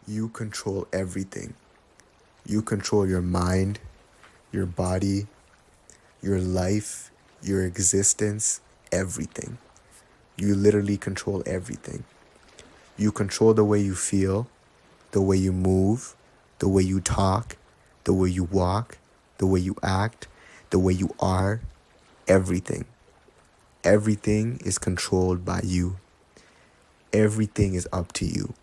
You control everything. You control your mind, your body, your life, your existence, everything. You literally control everything. You control the way you feel, the way you move, the way you talk, the way you walk, the way you act, the way you are, everything. Everything is controlled by you. Everything is up to you.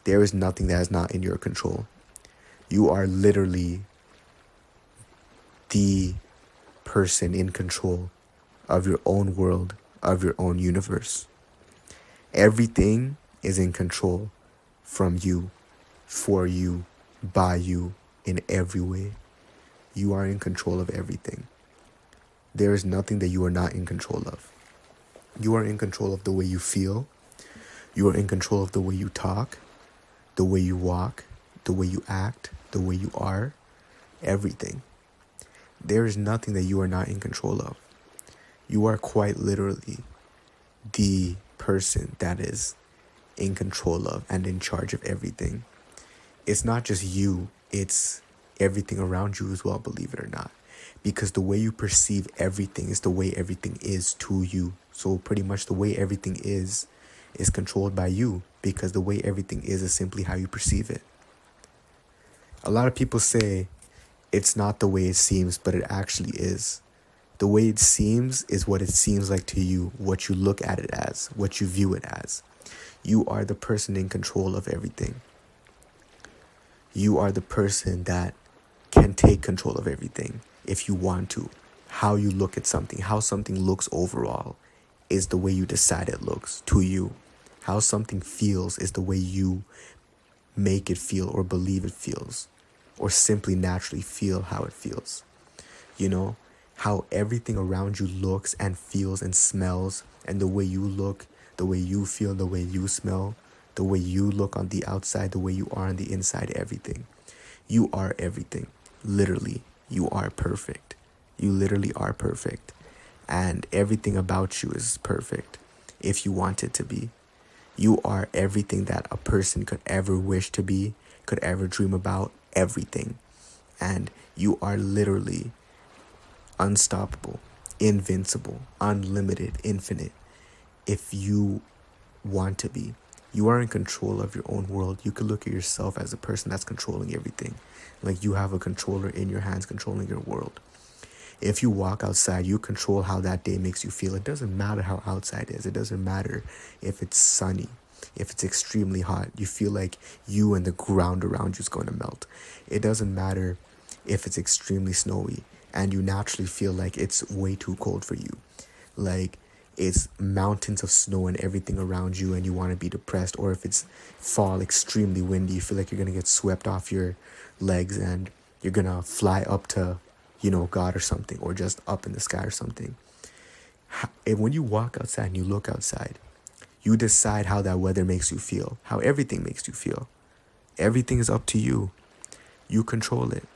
There is nothing that is not in your control. You are literally the person in control of your own world, of your own universe. Everything is in control from you, for you, by you, in every way. You are in control of everything. There is nothing that you are not in control of. You are in control of the way you feel. You are in control of the way you talk, the way you walk, the way you act, the way you are, everything. There is nothing that you are not in control of. You are quite literally the person that is in control of and in charge of everything. It's not just you, it's everything around you as well, believe it or not. Because the way you perceive everything is the way everything is to you. So pretty much the way everything is controlled by you, because the way everything is simply how you perceive it. A lot of people say it's not the way it seems, but it actually is. The way it seems is what it seems like to you, what you look at it as, what you view it as. You are the person in control of everything. You are the person that can take control of everything if you want to. How you look at something, how something looks overall is the way you decide it looks to you. How something feels is the way you make it feel or believe it feels, or simply naturally feel how it feels. You know, how everything around you looks and feels and smells, and the way you look, the way you feel, the way you smell, the way you look on the outside, the way you are on the inside, everything. You are everything. Literally, you are perfect. You literally are perfect. And everything about you is perfect if you want it to be. You are everything that a person could ever wish to be, could ever dream about, everything. And you are literally unstoppable, invincible, unlimited, infinite. If you want to be, you are in control of your own world. You could look at yourself as a person that's controlling everything. Like you have a controller in your hands controlling your world. If you walk outside, you control how that day makes you feel. It doesn't matter how outside is. It doesn't matter if it's sunny, if it's extremely hot. You feel like you and the ground around you is going to melt. It doesn't matter if it's extremely snowy and you naturally feel like it's way too cold for you. Like it's mountains of snow and everything around you and you want to be depressed. Or if it's fall, extremely windy, you feel like you're going to get swept off your legs and you're going to fly up to God or something, or just up in the sky or something. And when you walk outside and you look outside, you decide how that weather makes you feel, how everything makes you feel. Everything is up to you. You control it.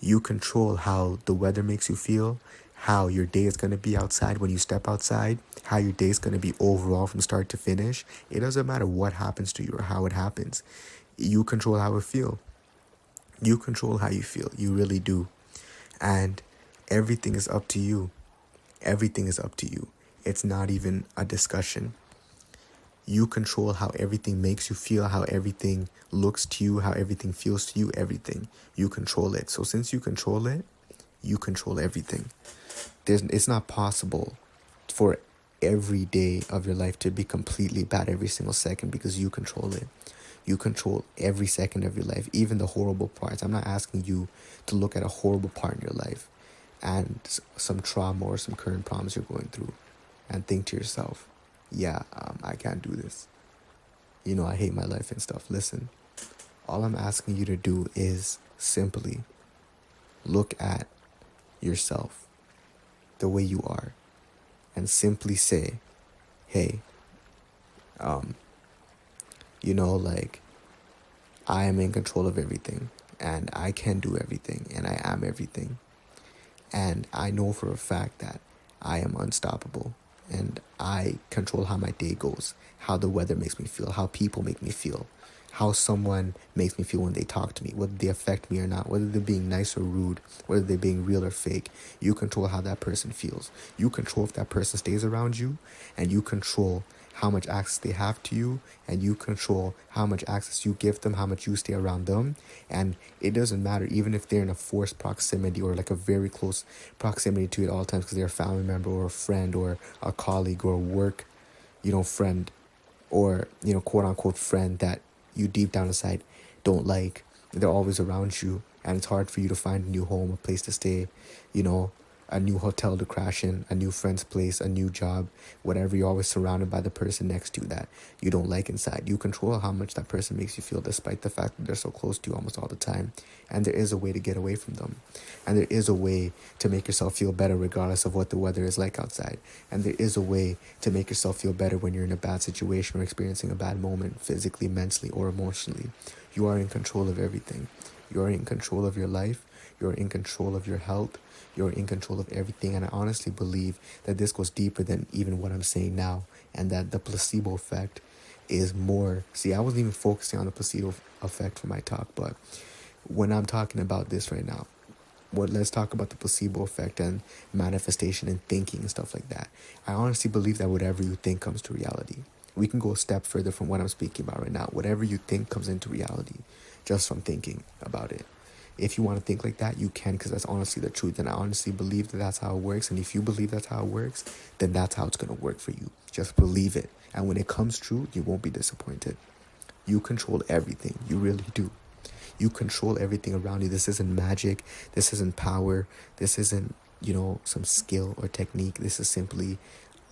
You control how the weather makes you feel, how your day is going to be outside when you step outside, how your day is going to be overall from start to finish. It doesn't matter what happens to you or how it happens. You control how it feels. You control how you feel. You really do. And everything is up to you. Everything is up to you. It's not even a discussion. You control how everything makes you feel, how everything looks to you, how everything feels to you, everything. You control it. So since you control it, you control everything. It's not possible for every day of your life to be completely bad every single second, because you control it. You control every second of your life, even the horrible parts. I'm not asking you to look at a horrible part in your life and some trauma or some current problems you're going through and think to yourself, yeah, I can't do this. I hate my life and stuff. Listen, all I'm asking you to do is simply look at yourself the way you are and simply say, hey, like, I am in control of everything and I can do everything and I am everything. And I know for a fact that I am unstoppable and I control how my day goes, how the weather makes me feel, how people make me feel, how someone makes me feel when they talk to me, whether they affect me or not, whether they're being nice or rude, whether they're being real or fake. You control how that person feels. You control if that person stays around you, and you control how much access they have to you, and you control how much access you give them, how much you stay around them. And it doesn't matter, even if they're in a forced proximity or like a very close proximity to you at all times because they're a family member or a friend or a colleague or a work, friend, or quote unquote friend that you deep down inside don't like. They're always around you, and it's hard for you to find a new home, a place to stay, you know a new hotel to crash in, a new friend's place, a new job, whatever. You're always surrounded by the person next to you that you don't like inside. You control how much that person makes you feel, despite the fact that they're so close to you almost all the time. And there is a way to get away from them, and there is a way to make yourself feel better regardless of what the weather is like outside. And there is a way to make yourself feel better when you're in a bad situation or experiencing a bad moment, physically, mentally, or emotionally. You are in control of everything. You are in control of your life. You're in control of your health. You're in control of everything. And I honestly believe that this goes deeper than even what I'm saying now, and that the placebo effect is more. See, I wasn't even focusing on the placebo effect for my talk, but when I'm talking about this right now, let's talk about the placebo effect and manifestation and thinking and stuff like that. I honestly believe that whatever you think comes to reality. We can go a step further from what I'm speaking about right now. Whatever you think comes into reality just from thinking about it. If you want to think like that, you can, because that's honestly the truth. And I honestly believe that that's how it works. And if you believe that's how it works, then that's how it's going to work for you. Just believe it. And when it comes true, you won't be disappointed. You control everything. You really do. You control everything around you. This isn't magic. This isn't power. This isn't, some skill or technique. This is simply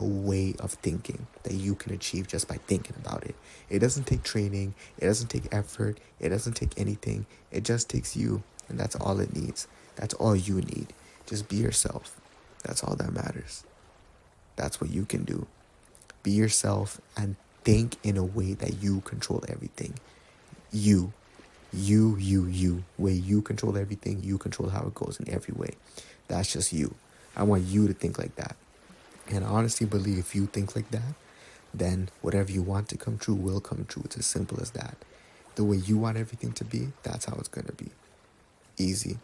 a way of thinking that you can achieve just by thinking about it. It doesn't take training. It doesn't take effort. It doesn't take anything. It just takes you. And that's all it needs. That's all you need. Just be yourself. That's all that matters. That's what you can do. Be yourself and think in a way that you control everything. You. Way you control everything, you control how it goes in every way. That's just you. I want you to think like that. And I honestly believe if you think like that, then whatever you want to come true will come true. It's as simple as that. The way you want everything to be, that's how it's going to be. Easy.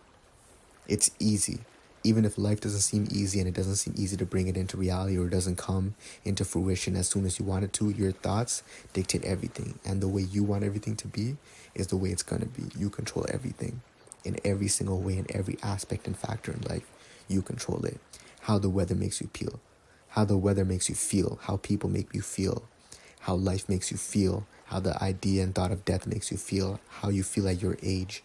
It's easy. Even if life doesn't seem easy and it doesn't seem easy to bring it into reality, or it doesn't come into fruition as soon as you want it to, your thoughts dictate everything. And the way you want everything to be is the way it's going to be. You control everything in every single way, in every aspect and factor in life. You control it. How the weather makes you feel. How the weather makes you feel. How people make you feel. How life makes you feel. How the idea and thought of death makes you feel. How you feel at your age.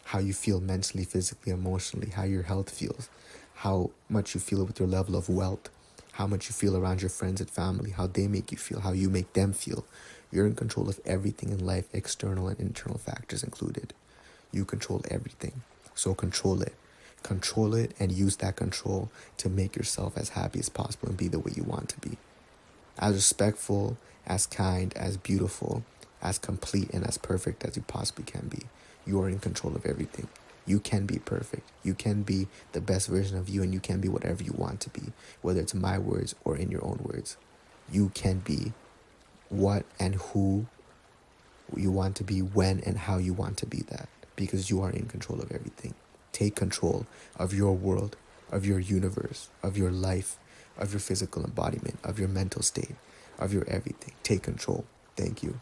How you feel mentally, physically, emotionally. How your health feels. How much you feel with your level of wealth. How much you feel around your friends and family. How they make you feel. How you make them feel. You're in control of everything in life, external and internal factors included. You control everything. So control it. Control it and use that control to make yourself as happy as possible and be the way you want to be. As respectful, as kind, as beautiful, as complete, and as perfect as you possibly can be. You are in control of everything. You can be perfect. You can be the best version of you, and you can be whatever you want to be, whether it's my words or in your own words. You can be what and who you want to be, when and how you want to be that, because you are in control of everything. Take control of your world, of your universe, of your life, of your physical embodiment, of your mental state, of your everything. Take control. Thank you.